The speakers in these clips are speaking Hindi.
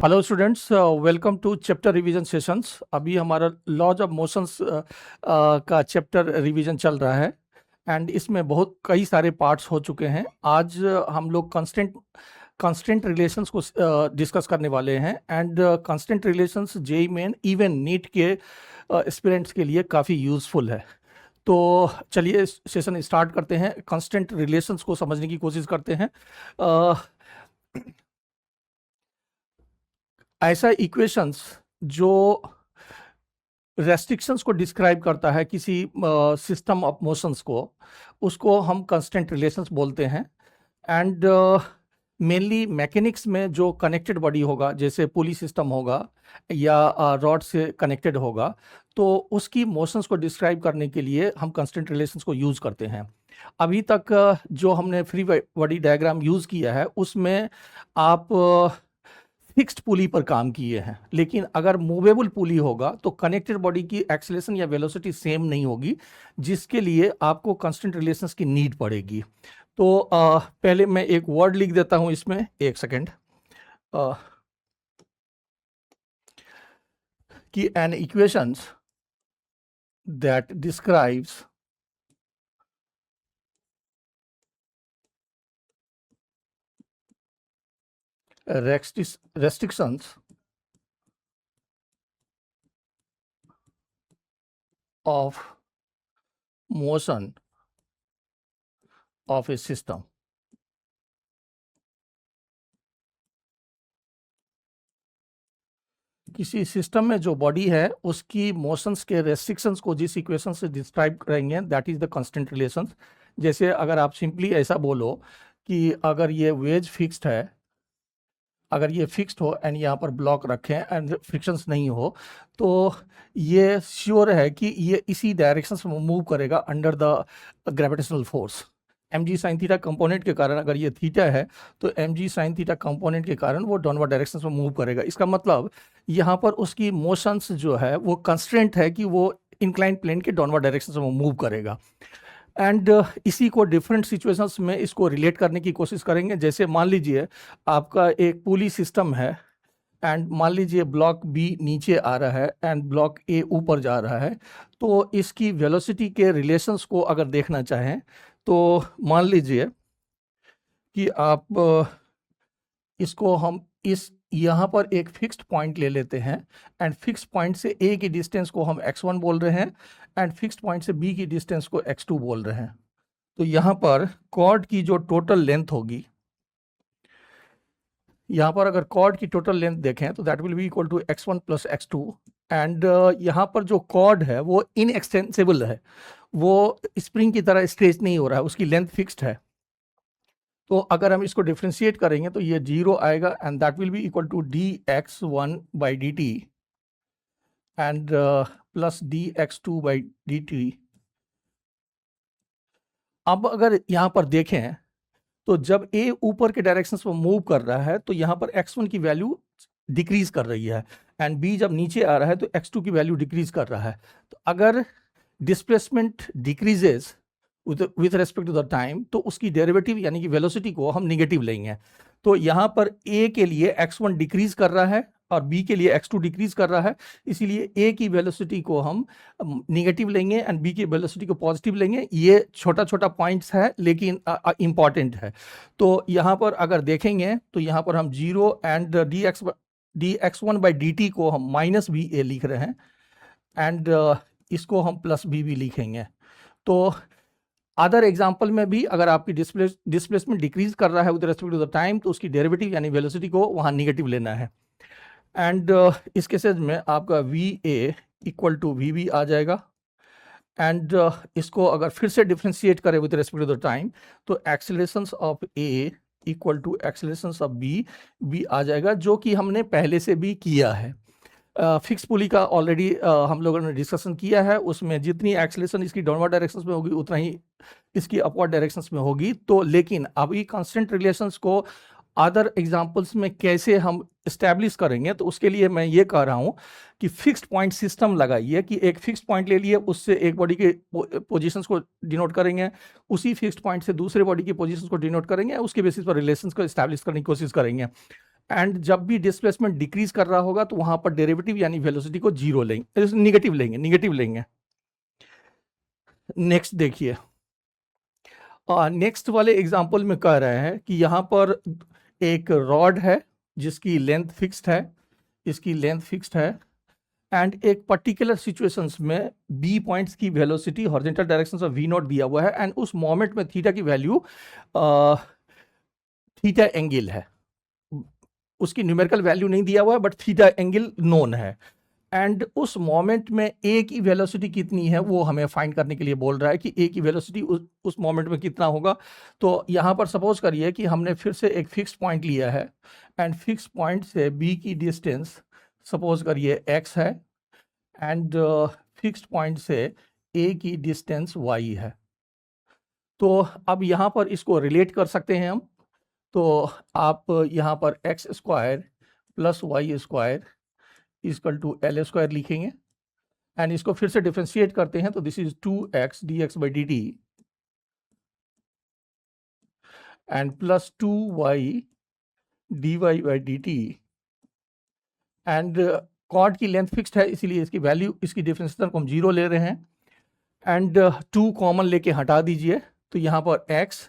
Hello students, welcome to chapter revision sessions. अभी हमारा लॉज ऑफ मोशंस का चैप्टर रिवीजन चल रहा है एंड इसमें बहुत कई सारे पार्ट्स हो चुके हैं। आज हम लोग कांस्टेंट रिलेशंस को डिस्कस करने वाले हैं and constant relations JEE Main even NEET के एस्पिरेंट्स के लिए काफ़ी यूज़फुल है। तो चलिए सेशन स्टार्ट करते हैं, कांस्टेंट रिलेशंस को समझने की कोशिश करते हैं। ऐसा इक्वेशंस जो रेस्ट्रिक्शंस को डिस्क्राइब करता है किसी सिस्टम ऑफ मोशंस को, उसको हम कांस्टेंट रिलेशंस बोलते हैं। एंड मेनली मैकेनिक्स में जो कनेक्टेड बॉडी होगा, जैसे पुली सिस्टम होगा या रॉड से कनेक्टेड होगा, तो उसकी मोशंस को डिस्क्राइब करने के लिए हम कांस्टेंट रिलेशंस को यूज़ करते हैं। अभी तक जो हमने फ्री बॉडी डायग्राम यूज़ किया है उसमें आप फिक्स्ड पुली पर काम किए हैं, लेकिन अगर मूवेबल पुली होगा तो कनेक्टेड बॉडी की एक्सेलरेशन या वेलोसिटी सेम नहीं होगी, जिसके लिए आपको कांस्टेंट रिलेशंस की नीड पड़ेगी। तो पहले मैं एक वर्ड लिख देता हूं इसमें, एक सेकेंड, कि an equations that describes restrictions of motion of a system. किसी सिस्टम में जो बॉडी है उसकी मोशंस के रेस्ट्रिक्शंस को जिस इक्वेशन से डिस्क्राइब करेंगे that is the constant relations. जैसे अगर आप सिंपली ऐसा बोलो कि अगर ये वेज फिक्स्ड है, अगर ये फिक्स्ड हो एंड यहाँ पर ब्लॉक रखें एंड फ्रिक्शंस नहीं हो, तो ये श्योर है कि ये इसी डायरेक्शन में मूव करेगा under the gravitational force. M g sine theta component के कारण, अगर ये थीटा है तो m g sine theta component के कारण वो डाउनवर्ड डायरेक्शन में मूव करेगा। इसका मतलब यहाँ पर उसकी मोशंस जो है वो कंस्ट्रेंट है कि वो इंक्लाइन प्लेन के डाउनवर्ड डायरेक्शन में मूव करेगा। एंड इसी को डिफरेंट सिचुएशंस में इसको रिलेट करने की कोशिश करेंगे। जैसे मान लीजिए आपका एक पुली सिस्टम है एंड मान लीजिए ब्लॉक बी नीचे आ रहा है एंड ब्लॉक ए ऊपर जा रहा है, तो इसकी वेलोसिटी के रिलेशंस को अगर देखना चाहें तो मान लीजिए कि आप इसको हम इस यहाँ पर एक फिक्स्ड पॉइंट ले लेते हैं एंड फिक्स्ड पॉइंट से ए की डिस्टेंस को हम x1 बोल रहे हैं एंड फिक्स्ड पॉइंट से बी की डिस्टेंस को x2 बोल रहे हैं। तो यहाँ पर कॉर्ड की जो टोटल लेंथ होगी, यहाँ पर अगर कॉर्ड की टोटल लेंथ देखें तो that will be equal to x1 plus x2 and यहाँ पर जो कॉर्ड है वो इनएक्सटेंसिबल है, वो स्प्रिंग की तरह स्ट्रेच नहीं हो रहा है, उसकी लेंथ फिक्स्ड है। तो अगर हम इसको डिफ्रेंशिएट करेंगे तो ये 0 आएगा and that will be equal to dx1 by d t and plus dx2 by d t. अब अगर यहाँ पर देखें तो जब a ऊपर के डायरेक्शन में मूव कर रहा है तो यहाँ पर x1 की वैल्यू डिक्रीज कर रही है एंड b जब नीचे आ रहा है तो x2 की वैल्यू डिक्रीज कर रहा है। तो अगर displacement decreases with respect to the time तो उसकी डेरिवेटिव यानी कि वेलोसिटी को हम निगेटिव लेंगे। तो यहाँ पर a के लिए x1 डिक्रीज कर रहा है और b के लिए x2 डिक्रीज कर रहा है, इसीलिए a की वेलोसिटी को हम निगेटिव लेंगे एंड b की वेलोसिटी को पॉजिटिव लेंगे। ये छोटा छोटा पॉइंट्स है लेकिन इम्पॉर्टेंट है। तो यहाँ पर अगर देखेंगे तो यहाँ पर हम 0 एंड dx1 बाई dt को हम माइनस बी ए लिख रहे हैं एंड इसको हम प्लस बी भी लिखेंगे। तो अदर एग्जाम्पल में भी अगर आपकी डिस्प्लेसमेंट डिक्रीज कर रहा है with respect to the time तो उसकी डेरिवेटिव यानी वेलोसिटी को वहाँ निगेटिव लेना है। एंड इस केसेस में आपका V A equal to V B आ जाएगा एंड इसको अगर फिर से डिफ्रेंशिएट करें with respect to the time तो accelerations of A equal to accelerations of B आ जाएगा, जो कि हमने पहले से भी किया है। फिक्स पुली का ऑलरेडी हम लोगों ने डिस्कशन किया है, उसमें जितनी एक्सेलरेशन इसकी डाउनवर्ड डायरेक्शंस में होगी उतना ही इसकी अपवर्ड डायरेक्शंस में होगी। तो लेकिन अभी कांस्टेंट रिलेशंस को अदर एग्जांपल्स में कैसे हम इस्टेब्लिश करेंगे, तो उसके लिए मैं ये कह रहा हूँ कि फिक्स्ड पॉइंट सिस्टम लगाइए कि एक फिक्स्ड पॉइंट ले लिए, उससे एक बॉडी के पोजीशंस को डिनोट करेंगे, उसी फिक्स्ड पॉइंट से दूसरे बॉडी की पोजीशंस को डिनोट करेंगे, उसके बेसिस पर रिलेशंस को इस्टेब्लिश करने की कोशिश करेंगे। एंड जब भी डिस्प्लेसमेंट डिक्रीज कर रहा होगा तो वहां पर डेरिवेटिव यानी वेलोसिटी को जीरो लेंगे, निगेटिव लेंगे। नेक्स्ट देखिए, नेक्स्ट वाले एग्जांपल में कह रहे हैं कि यहाँ पर एक रॉड है जिसकी लेंथ फिक्स्ड है, इसकी लेंथ फिक्स्ड है, एंड एक पर्टिकुलर सिचुएशंस में बी पॉइंट्स की velocity horizontal direction of v naught दिया हुआ है, एंड उस मोमेंट में थीटा की वैल्यू थीटा एंगल है, उसकी न्यूमेरिकल वैल्यू नहीं दिया हुआ है बट थीटा एंगल नोन है, एंड उस मोमेंट में ए की वेलोसिटी कितनी है वो हमें फाइंड करने के लिए बोल रहा है कि ए की वेलोसिटी उस मोमेंट में कितना होगा। तो यहाँ पर सपोज करिए कि हमने फिर से एक फिक्स पॉइंट लिया है, एंड फिक्स पॉइंट से बी की डिस्टेंस सपोज करिए x है, एंड फिक्स्ड पॉइंट से ए की डिस्टेंस y है। तो अब यहाँ पर इसको रिलेट कर सकते हैं हम, तो आप यहाँ पर x square plus y square equal to l square लिखेंगे, एंड इसको फिर से डिफ्रेंशिएट करते हैं तो this is 2x dx by dt and plus 2y dy by dt, and cord की लेंथ फिक्स्ड है इसीलिए इसकी वैल्यू, इसकी डिफरेंशिएशन को हम जीरो ले रहे हैं, एंड 2 कॉमन लेके हटा दीजिए तो यहाँ पर x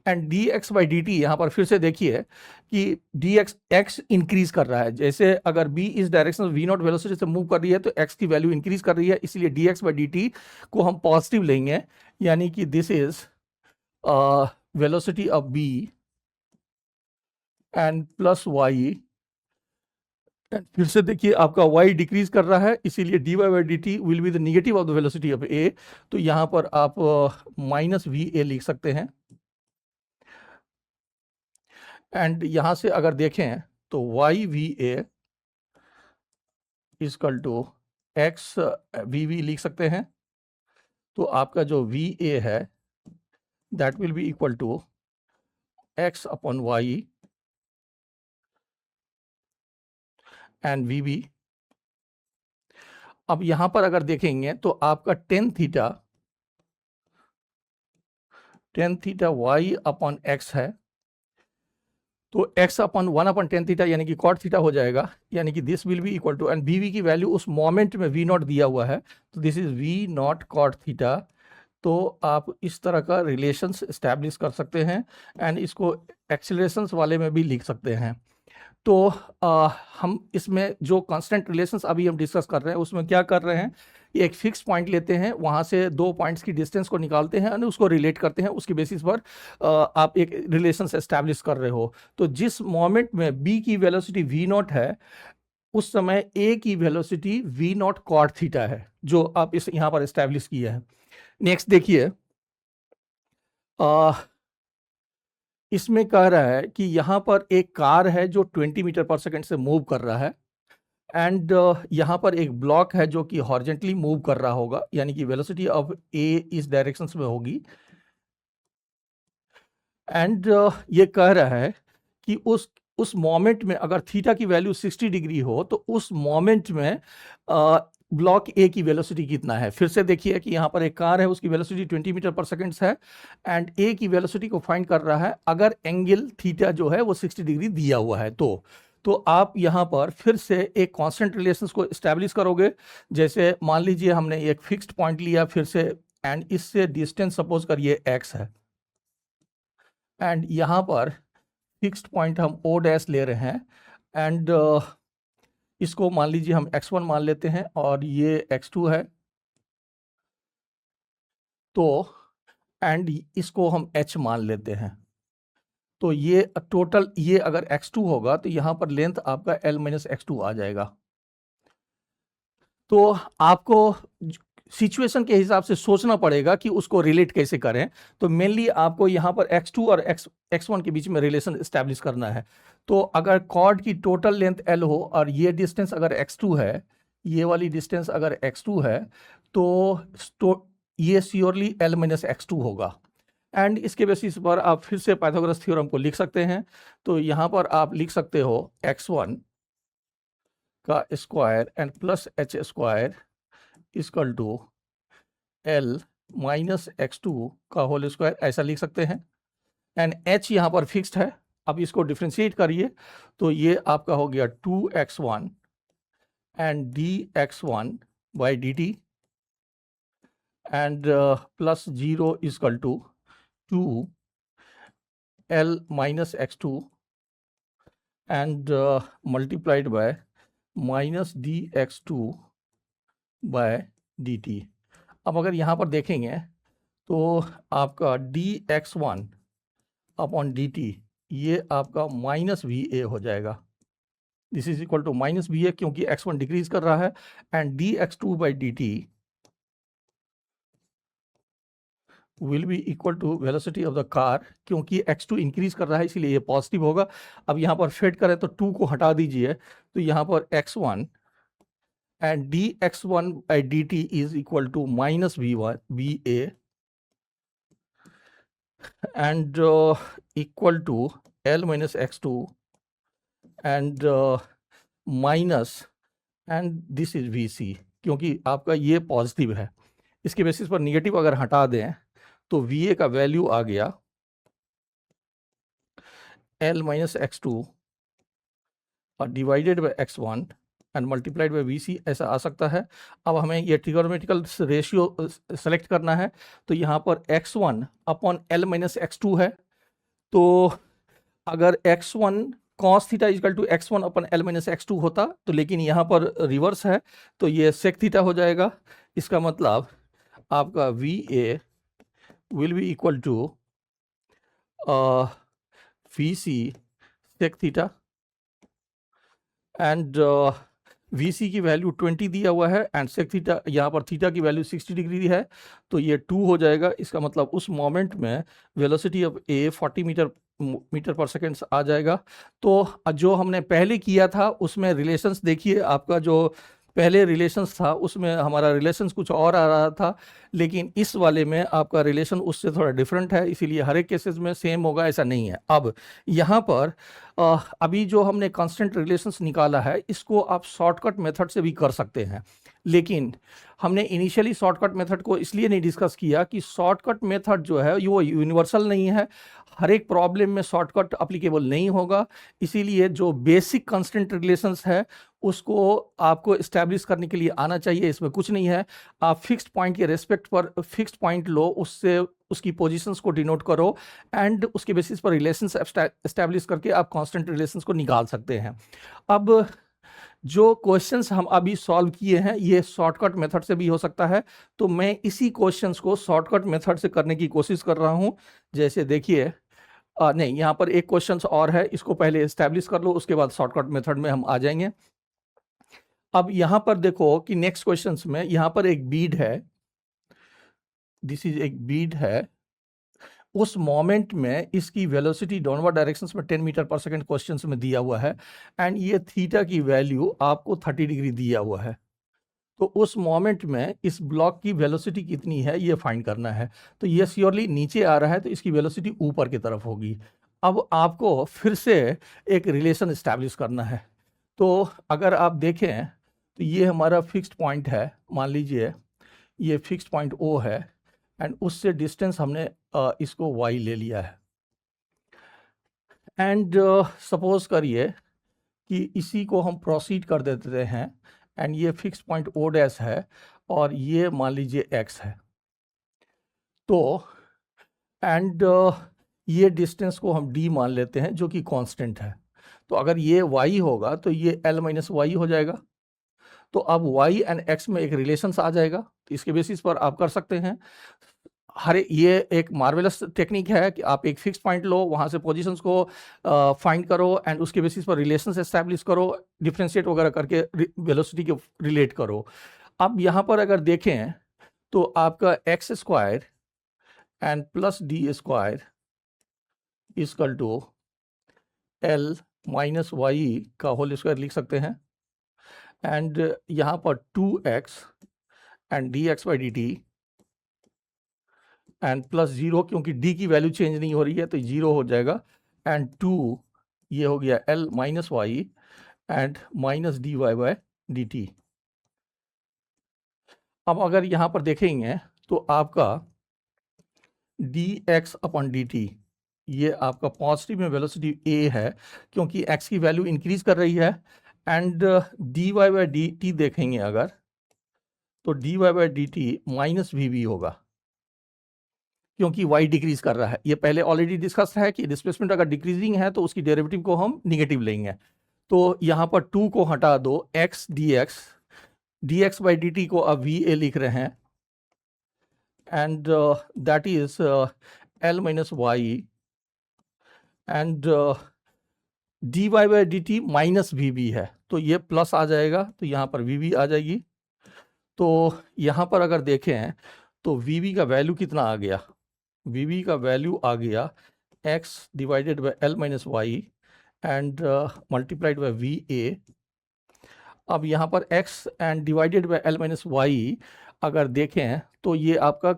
and dx by dt, यहाँ पर फिर से देखिए कि dx x इंक्रीज कर रहा है, जैसे अगर b इस डायरेक्शन v नॉट वेलोसिटी से मूव कर रही है तो x की वैल्यू इंक्रीज कर रही है, इसलिए dx by dt को हम पॉजिटिव लेंगे, यानी कि this is velocity of b and plus y, फिर से देखिए आपका y डिक्रीज कर रहा है इसीलिए dy by dt will be the negative of the velocity of a, तो यहाँ पर आप माइनस va लिख सकते हैं, एंड यहाँ से अगर देखें तो y va equal to x vv लिख सकते हैं, तो आपका जो va है that will be equal to x upon y and vb। अब यहां पर अगर देखेंगे तो आपका tan theta y upon x है, तो x upon 1 upon tan theta यानी कि कॉट थीटा हो जाएगा, यानी कि this will be equal to, and vv की वैल्यू उस मोमेंट में v नॉट दिया हुआ है तो this is v naught cot theta. तो आप इस तरह का रिलेशंस एस्टैब्लिश कर सकते हैं, एंड इसको एक्सेलरेशंस वाले में भी लिख सकते हैं। तो हम इसमें जो कांस्टेंट रिलेशंस अभी हम डिस्कस कर रहे हैं उसमें क्या कर रहे हैं, एक फिक्स पॉइंट लेते हैं, वहाँ से दो पॉइंट्स की डिस्टेंस को निकालते हैं और उसको रिलेट करते हैं, उसकी बेसिस पर आप एक रिलेशंस एस्टैब्लिश कर रहे हो। तो जिस मोमेंट में बी की वेलोसिटी वी नॉट है उस समय ए की velocity v naught cot theta है, जो आप इस यहाँ पर एस्टैब्लिश किया है। नेक्स्ट देखिए, इसमें कह रहा है कि यहाँ पर एक कार है जो 20 मीटर पर सेकंड से मूव कर रहा है, एंड यहाँ पर एक ब्लॉक है जो कि हॉरिजॉन्टली मूव कर रहा होगा, यानी कि वेलोसिटी ऑफ ए इस डायरेक्शन में होगी, एंड ये कह रहा है कि उस मोमेंट में अगर थीटा की वैल्यू 60 डिग्री हो तो उस मोमेंट में ब्लॉक ए की वेलोसिटी कितना है। फिर से देखिए कि यहाँ पर एक कार है, उसकी वेलोसिटी 20 मीटर पर सेकंड है, एंड ए की वेलोसिटी को फाइंड कर रहा है अगर एंगल थीटा जो है वो 60 डिग्री दिया हुआ है तो आप यहाँ पर फिर से एक कांस्टेंट रिलेशंस को एस्टैब्लिश करोगे। जैसे मान लीजिए हमने एक फिक्स्ड पॉइंट लिया फिर से, एंड इससे डिस्टेंस सपोज करिए x है, एंड यहाँ पर फिक्स्ड पॉइंट हम ओ डैश ले रहे हैं, एंड इसको मान लीजिए हम x1 मान लेते हैं और ये x2 है, तो एंड इसको हम h मान लेते हैं, तो ये टोटल, ये अगर x2 होगा तो यहाँ पर लेंथ आपका l माइनस x2 आ जाएगा। तो आपको सिचुएशन के हिसाब से सोचना पड़ेगा कि उसको रिलेट कैसे करें, तो मेनली आपको यहाँ पर x2 और x1 के बीच में रिलेशन एस्टैब्लिश करना है। तो अगर कॉर्ड की टोटल लेंथ l हो और ये डिस्टेंस अगर x2 है, ये वाली डिस्टेंस अगर x2 है, तो ये श्योरली l माइनस x2 होगा, एंड इसके बेसिस पर आप फिर से पाइथागोरस थ्योरम को लिख सकते हैं। तो यहाँ पर आप लिख सकते हो x1 का square and plus h square equal to l minus x2 का होल स्क्वायर, ऐसा लिख सकते हैं, एंड h यहाँ पर फिक्स्ड है अब इसको डिफ्रेंशिएट करिए तो ये आपका हो गया 2x1 and dx1 by dt and plus 0 equal to 2l minus x2 and multiplied by minus dx2 by dt। अब अगर यहाँ पर देखेंगे तो आपका dx1 अपॉन dt ये आपका माइनस वी ए हो जाएगा। This is equal to minus v A क्योंकि x1 डिक्रीज कर रहा है and dx2 by dt will be equal to velocity of the car, क्योंकि x2 इंक्रीज कर रहा है इसीलिए ये पॉजिटिव होगा। अब यहाँ पर फिट करें तो 2 को हटा दीजिए तो यहाँ पर x1 and dx1 by dt is equal to minus v1 va and equal to l minus x2 and minus and this is vc, क्योंकि आपका ये पॉजिटिव है। इसके बेसिस पर निगेटिव अगर हटा दें तो va का वैल्यू आ गया l minus x2 और divided by x1 and multiplied by VC ऐसा आ सकता है। अब हमें ये ट्रिगोनोमेट्रिकल रेशियो सेलेक्ट करना है तो यहाँ पर x1 upon l minus x2 है, तो अगर x1 cos theta equal to x1 upon l minus x2 होता तो, लेकिन यहाँ पर रिवर्स है तो ये sec थीटा हो जाएगा। इसका मतलब आपका VA will be equal to VC sec theta and VC की वैल्यू 20 दिया हुआ है एंड सेक थीटा यहाँ पर थीटा की वैल्यू 60 डिग्री है तो ये 2 हो जाएगा। इसका मतलब उस मोमेंट में वेलोसिटी ऑफ ए 40 मीटर पर सेकेंड आ जाएगा। तो जो हमने पहले किया था उसमें रिलेशंस देखिए, आपका जो पहले रिलेशंस था उसमें हमारा रिलेशंस कुछ और आ रहा था, लेकिन इस वाले में आपका रिलेशन उससे थोड़ा डिफरेंट है, इसीलिए हर एक केसेस में सेम होगा ऐसा नहीं है। अब यहाँ पर अभी जो हमने कांस्टेंट रिलेशंस निकाला है इसको आप शॉर्टकट मेथड से भी कर सकते हैं, लेकिन हमने इनिशियली शॉर्टकट मेथड को इसलिए नहीं डिस्कस किया कि शॉर्टकट मेथड जो है वो यूनिवर्सल नहीं है, हर एक प्रॉब्लम में शॉर्टकट अप्लीकेबल नहीं होगा। इसीलिए जो बेसिक कांस्टेंट रिलेशंस है उसको आपको इस्टेब्लिश करने के लिए आना चाहिए, इसमें कुछ नहीं है। आप फिक्स्ड पॉइंट के रेस्पेक्ट पर फिक्स्ड पॉइंट लो, उससे उसकी पोजीशंस को डिनोट करो एंड उसके बेसिस पर रिलेशंस एस्टैब्लिश करके आप कांस्टेंट रिलेशंस को निकाल सकते हैं। अब जो क्वेश्चंस हम अभी सॉल्व किए हैं ये शॉर्टकट मेथड से भी हो सकता है, तो मैं इसी क्वेश्चंस को शॉर्टकट मेथड से करने की कोशिश कर रहा हूं। जैसे देखिए नहीं, यहाँ पर एक क्वेश्चन और है, इसको पहले एस्टैब्लिश कर लो उसके बाद शॉर्टकट मेथड में हम आ जाएंगे। अब यहाँ पर देखो कि नेक्स्ट क्वेश्चन में यहाँ पर एक बीड है, दिस इज एक बीड है, उस मोमेंट में इसकी वेलोसिटी डाउनवर्ड डायरेक्शंस में 10 मीटर पर सेकंड क्वेश्चंस में दिया हुआ है एंड ये थीटा की वैल्यू आपको 30 डिग्री दिया हुआ है। तो उस मोमेंट में इस ब्लॉक की वेलोसिटी कितनी है ये फाइंड करना है। तो ये श्योरली नीचे आ रहा है तो इसकी वेलोसिटी ऊपर की तरफ होगी। अब आपको फिर से एक रिलेशन इस्टेब्लिश करना है। तो अगर आप देखें तो ये हमारा फिक्स्ड पॉइंट है, मान लीजिए ये फिक्स्ड पॉइंट O है एंड उससे डिस्टेंस हमने इसको y ले लिया है एंड सपोज करिए कि इसी को हम प्रोसीड कर देते हैं एंड ये फिक्स पॉइंट O डैश है और ये मान लीजिए x है। तो एंड ये डिस्टेंस को हम d मान लेते हैं जो कि कांस्टेंट है। तो अगर ये y होगा तो ये l माइनस वाई हो जाएगा। तो अब y एंड x में एक रिलेशंस आ जाएगा, तो इसके बेसिस पर आप कर सकते हैं। ये एक मार्वेलस टेक्निक है कि आप एक फिक्स पॉइंट लो, वहाँ से पोजीशंस को फाइंड करो एंड उसके बेसिस पर रिलेशंस एस्टैब्लिश करो, डिफ्रेंशिएट वगैरह करके वेलोसिटी के रिलेट करो। अब यहाँ पर अगर देखें तो आपका x square and plus d square equal to l minus y का होल स्क्वायर लिख सकते हैं एंड यहाँ पर 2x and d x by d t and plus 0 क्योंकि d की वैल्यू चेंज नहीं हो रही है तो 0 हो जाएगा एंड 2 ये हो गया l minus Y and minus d y by d t. अब अगर यहाँ पर देखेंगे तो आपका d x upon d t ये आपका पॉजिटिव में वेलोसिटी a है क्योंकि x की वैल्यू इंक्रीज कर रही है। And dy by d t देखेंगे अगर, तो dy by d t minus v होगा क्योंकि y डिक्रीज कर रहा है। ये पहले ऑलरेडी डिस्कस है कि डिस्प्लेसमेंट अगर डिक्रीजिंग है तो उसकी डेरिवेटिव को हम निगेटिव लेंगे। तो यहाँ पर 2 को हटा दो, x dx by d t को अब वी ए लिख रहे हैं, and that is l minus Y, and dy by d t minus v है, तो ये प्लस आ जाएगा, तो यहाँ पर वी आ जाएगी। तो यहाँ पर अगर देखें तो वी का वैल्यू कितना आ गया, वी का वैल्यू आ गया x divided by l minus Y and multiplied by V A. अब यहाँ पर x and divided by l minus Y अगर देखें तो ये आपका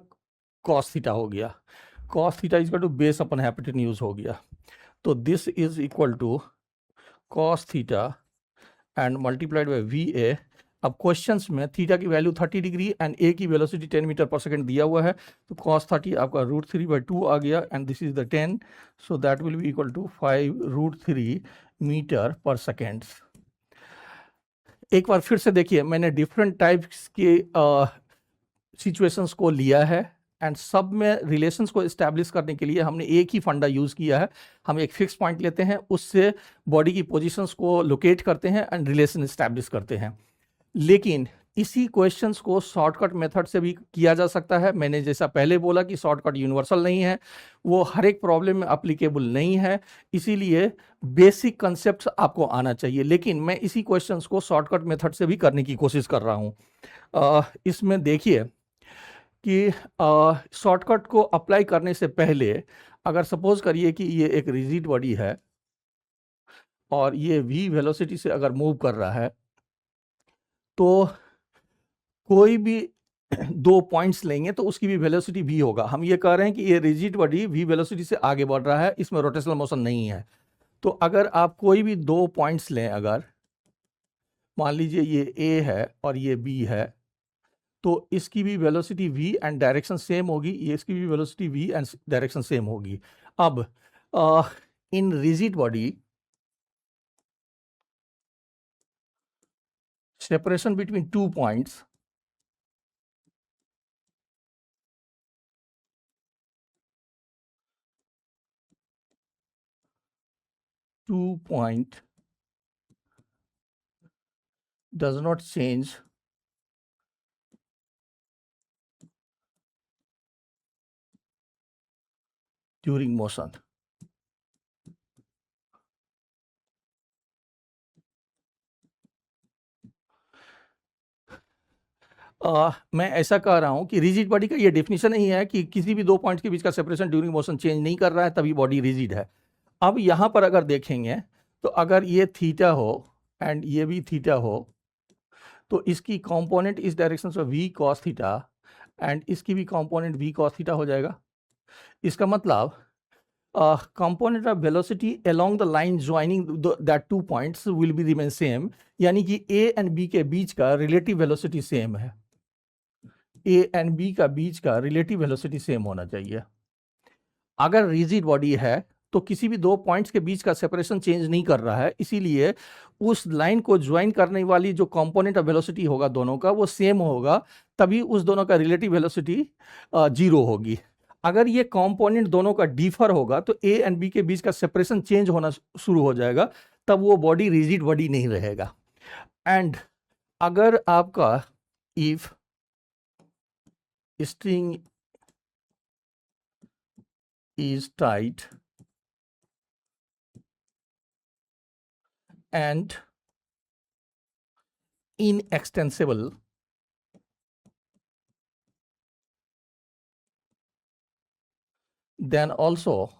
cos थीटा हो गया, cos theta is to base upon hypotenuse हो गया। तो this is equal to cos theta and multiplied by V A. अब क्वेश्चंस में थीटा की वैल्यू 30 डिग्री एंड ए की वेलोसिटी 10 मीटर पर सेकंड दिया हुआ है, तो cos 30 आपका √3/2 आ गया, and this is the 10, so that will be equal to 5√3 metre per second. एक बार फिर से देखिए, मैंने डिफरेंट टाइप्स के सिचुएशंस को लिया है एंड सब में रिलेशंस को इस्टेब्लिश करने के लिए हमने एक ही फंडा यूज़ किया है। हम एक फिक्स पॉइंट लेते हैं, उससे बॉडी की पोजीशंस को लोकेट करते हैं एंड रिलेशन इस्टेब्लिश करते हैं। लेकिन इसी क्वेश्चंस को शॉर्टकट मेथड से भी किया जा सकता है। मैंने जैसा पहले बोला कि शॉर्टकट यूनिवर्सल नहीं है, वो हर एक प्रॉब्लम में अप्लीकेबल नहीं है, इसीलिए बेसिक कंसेप्ट आपको आना चाहिए। लेकिन मैं इसी क्वेश्चंस को शॉर्टकट मेथड से भी करने की कोशिश कर रहा हूँ। इसमें देखिए कि शॉर्टकट को अप्लाई करने से पहले अगर सपोज करिए कि ये एक रिजिड बॉडी है और ये v वेलोसिटी से अगर मूव कर रहा है, तो कोई भी दो पॉइंट्स लेंगे तो उसकी भी वेलोसिटी v होगा। हम ये कह रहे हैं कि ये रिजिड बॉडी v वेलोसिटी से आगे बढ़ रहा है, इसमें रोटेशनल मोशन नहीं है। तो अगर आप कोई भी दो पॉइंट्स लें, अगर मान लीजिए ये a है और ये b है, तो इसकी भी velocity v and direction same होगी, ये इसकी भी velocity v and direction same होगी। अब in rigid body separation between 2 points does not change during motion. मैं ऐसा कह रहा हूं कि रिजिड बॉडी का ये डेफिनेशन नहीं है कि किसी भी दो पॉइंट्स के बीच का सेपरेशन ड्यूरिंग मोशन चेंज नहीं कर रहा है तभी बॉडी रिजिड है। अब यहां पर अगर देखेंगे तो अगर ये थीटा हो एंड ये भी थीटा हो, तो इसकी कंपोनेंट इस डायरेक्शन से v cos थीटा एंड इसकी भी कंपोनेंट v cos थीटा हो जाएगा। इसका मतलब component of velocity along the line joining that 2 points will be remain same, यानी कि a and b के बीच का रिलेटिव वेलोसिटी सेम है, a and b का बीच का रिलेटिव वेलोसिटी सेम होना चाहिए। अगर रिजिड बॉडी है तो किसी भी दो पॉइंट्स के बीच का सेपरेशन चेंज नहीं कर रहा है, इसीलिए उस लाइन को ज्वाइन करने वाली जो कंपोनेंट ऑफ वेलोसिटी होगा दोनों का वो सेम होगा, तभी उस दोनों का रिलेटिव वेलोसिटी 0 होगी। अगर ये कंपोनेंट दोनों का डिफर होगा तो ए एंड बी के बीच का सेपरेशन चेंज होना शुरू हो जाएगा, तब वो बॉडी रिजिड बॉडी नहीं रहेगा। एंड अगर आपका if string is tight and inextensible, then also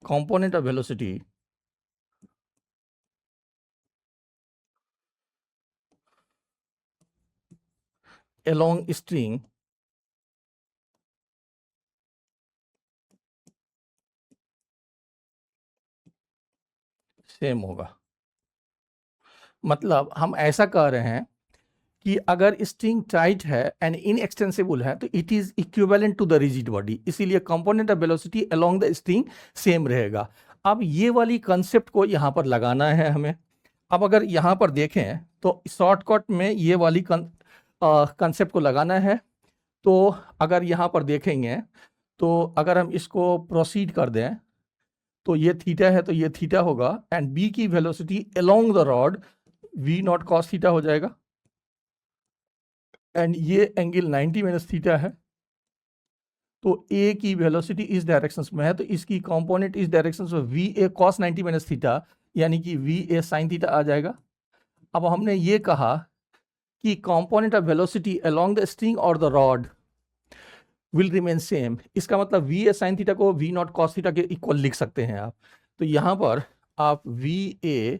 component of velocity along string same होगा। मतलब हम ऐसा कह रहे हैं कि अगर स्ट्रिंग टाइट है एंड इनएक्सटेंसिबल है तो it is equivalent to the rigid body, इसीलिए component of velocity along the string same रहेगा। अब ये वाली कंसेप्ट को यहाँ पर लगाना है हमें। अब अगर यहाँ पर देखें तो शॉर्टकट में ये वाली कंसेप्ट को लगाना है। तो अगर यहाँ पर देखेंगे तो अगर हम इसको प्रोसीड कर दें तो ये थीटा है तो ये थीटा होगा, एंड बी की velocity along the rod V naught cos theta हो जाएगा, एंड ये एंगल 90 माइनस थीटा है। तो ए की वेलोसिटी इस डायरेक्शन में है तो इसकी कंपोनेंट इस डायरेक्शन में V A cos 90 minus theta, यानी कि वी ए साइन थीटा आ जाएगा। अब हमने ये कहा कि component of velocity along the string और the rod will remain same, इसका मतलब वी ए साइन थीटा को वी नॉट कॉस थीटा के इक्वल लिख सकते हैं आप। तो यहाँ पर आप V A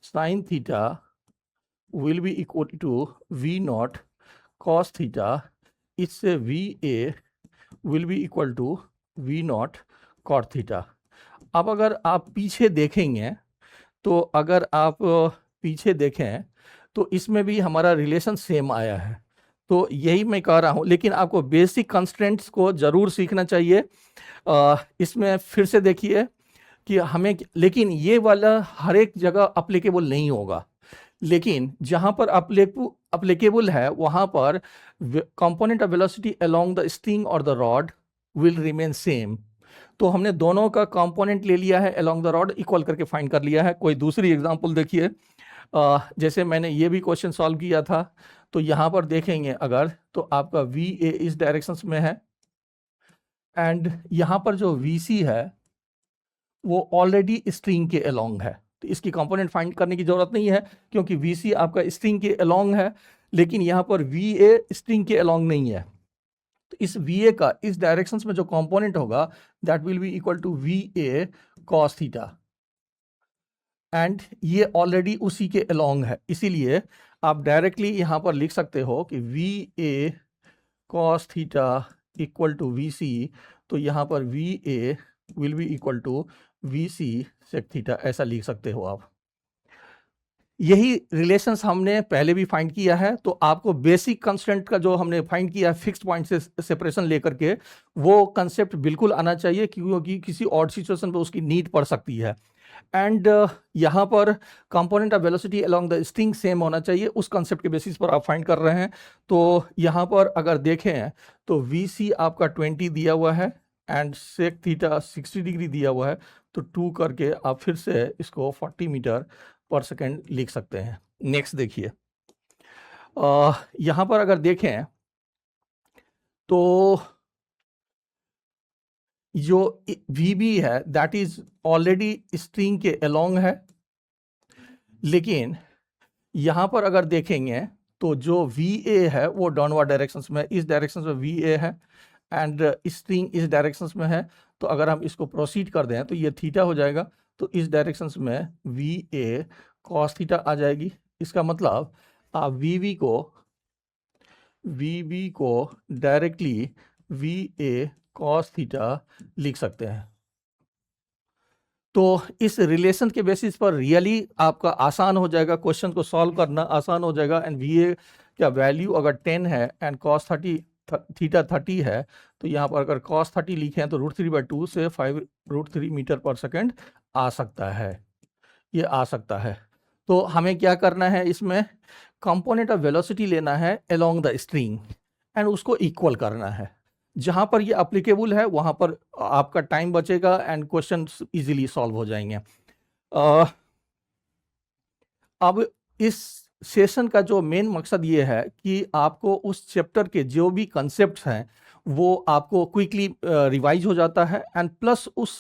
sine theta will be equal to V naught cos theta, इससे we A will be equal to V naught cot theta. अब अगर आप पीछे देखेंगे तो अगर आप पीछे देखें तो इसमें भी हमारा रिलेशन सेम आया है। तो यही मैं कह रहा हूँ, लेकिन आपको बेसिक कंस्ट्रेंट्स को ज़रूर सीखना चाहिए। इसमें फिर से देखिए कि हमें, लेकिन ये वाला हर एक जगह अप्लीकेबल नहीं होगा, लेकिन जहाँ पर अप्लीकेबल है वहाँ पर component of velocity along the string और the rod will remain same. तो हमने दोनों का कंपोनेंट ले लिया है अलोंग द रॉड, इक्वल करके फाइंड कर लिया है। कोई दूसरी एग्जांपल देखिए, जैसे मैंने ये भी क्वेश्चन सॉल्व किया था, तो यहाँ पर देखेंगे अगर तो आपका वी ए इस डायरेक्शन में है, एंड यहाँ पर जो वी सी है वो ऑलरेडी स्ट्रिंग के अलोंग है, तो इसकी कंपोनेंट फाइंड करने की जरूरत नहीं है क्योंकि वी सी आपका स्ट्रिंग के अलोंग है, लेकिन यहाँ पर वी ए स्ट्रिंग के अलोंग नहीं है। तो इस वी ए का इस डायरेक्शन में जो कंपोनेंट होगा that will be equal to V A cos theta, and ये ऑलरेडी उसी के अलोंग है, इसीलिए आप डायरेक्टली यहाँ पर लिख सकते हो कि V A cos theta equal to V C. तो यहाँ पर V A will be equal to V C sec theta, ऐसा लिख सकते हो आप। यही रिलेशंस हमने पहले भी फाइंड किया है, तो आपको बेसिक कंस्टेंट का जो हमने फाइंड किया है फिक्स्ड पॉइंट से सेपरेशन लेकर के, वो कंसेप्ट बिल्कुल आना चाहिए क्योंकि किसी और सिचुएशन पे उसकी नीड पड़ सकती है। एंड यहाँ पर component of velocity along the string same होना चाहिए, उस कंसेप्ट के बेसिस पर आप फाइंड कर रहे हैं। तो यहाँ पर अगर देखें तो वी सी आपका 20 दिया हुआ है एंड सेक थीटा 60 डिग्री दिया हुआ है, तो 2 करके आप फिर से इसको 40 मीटर पर सेकेंड लिख सकते हैं। नेक्स्ट देखिए, यहाँ पर अगर देखें तो जो वी बी है दैट इज ऑलरेडी स्ट्रिंग के अलोंग है, लेकिन यहाँ पर अगर देखेंगे तो जो वी ए है वो डाउनवर्ड डायरेक्शन में, इस डायरेक्शन में वी ए है एंड स्ट्रिंग इस डायरेक्शन में है। तो अगर हम इसको प्रोसीड कर दें तो ये थीटा हो जाएगा, तो इस डायरेक्शन में वी ए कॉस थीटा आ जाएगी। इसका मतलब आप वी बी को directly we A cos theta लिख सकते हैं। तो इस रिलेशन के बेसिस पर रियली आपका आसान हो जाएगा, क्वेश्चन को सॉल्व करना आसान हो जाएगा। एंड वी ए का वैल्यू अगर 10 है एंड कॉस थीटा 30 है, तो यहाँ पर अगर कॉस 30 लिखें तो √3/2 से 5√3 मीटर पर सेकेंड आ सकता है, ये आ सकता है। तो हमें क्या करना है, इसमें कंपोनेंट ऑफ वेलोसिटी लेना है अलोंग द स्ट्रिंग एंड उसको इक्वल करना है। जहाँ पर ये अप्लीकेबल है वहाँ पर आपका टाइम बचेगा एंड क्वेश्चन इजीली सॉल्व हो जाएंगे। अब इस सेशन का जो मेन मकसद ये है कि आपको उस चैप्टर के जो भी कंसेप्ट्स हैं वो आपको क्विकली रिवाइज हो जाता है, एंड प्लस उस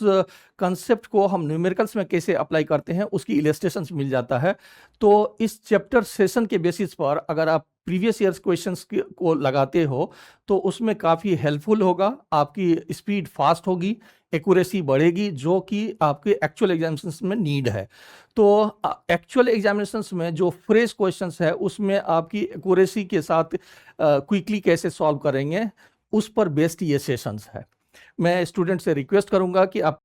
कंसेप्ट को हम न्यूमेरिकल्स में कैसे अप्लाई करते हैं उसकी इलस्ट्रेशंस मिल जाता है। तो इस चैप्टर सेशन के बेसिस पर अगर आप प्रीवियस ईयर्स क्वेश्चंस को लगाते हो तो उसमें काफ़ी हेल्पफुल होगा, आपकी स्पीड फास्ट होगी, एक्यूरेसी बढ़ेगी, जो कि आपके एक्चुअल एग्जामिनेशंस में नीड है। तो एक्चुअल एग्जामिनेशंस में जो फ्रेश क्वेश्चंस है उसमें आपकी एक्यूरेसी के साथ क्विकली कैसे सॉल्व करेंगे उस पर बेस्ड ये सेशंस है। मैं स्टूडेंट से रिक्वेस्ट करूंगा कि आप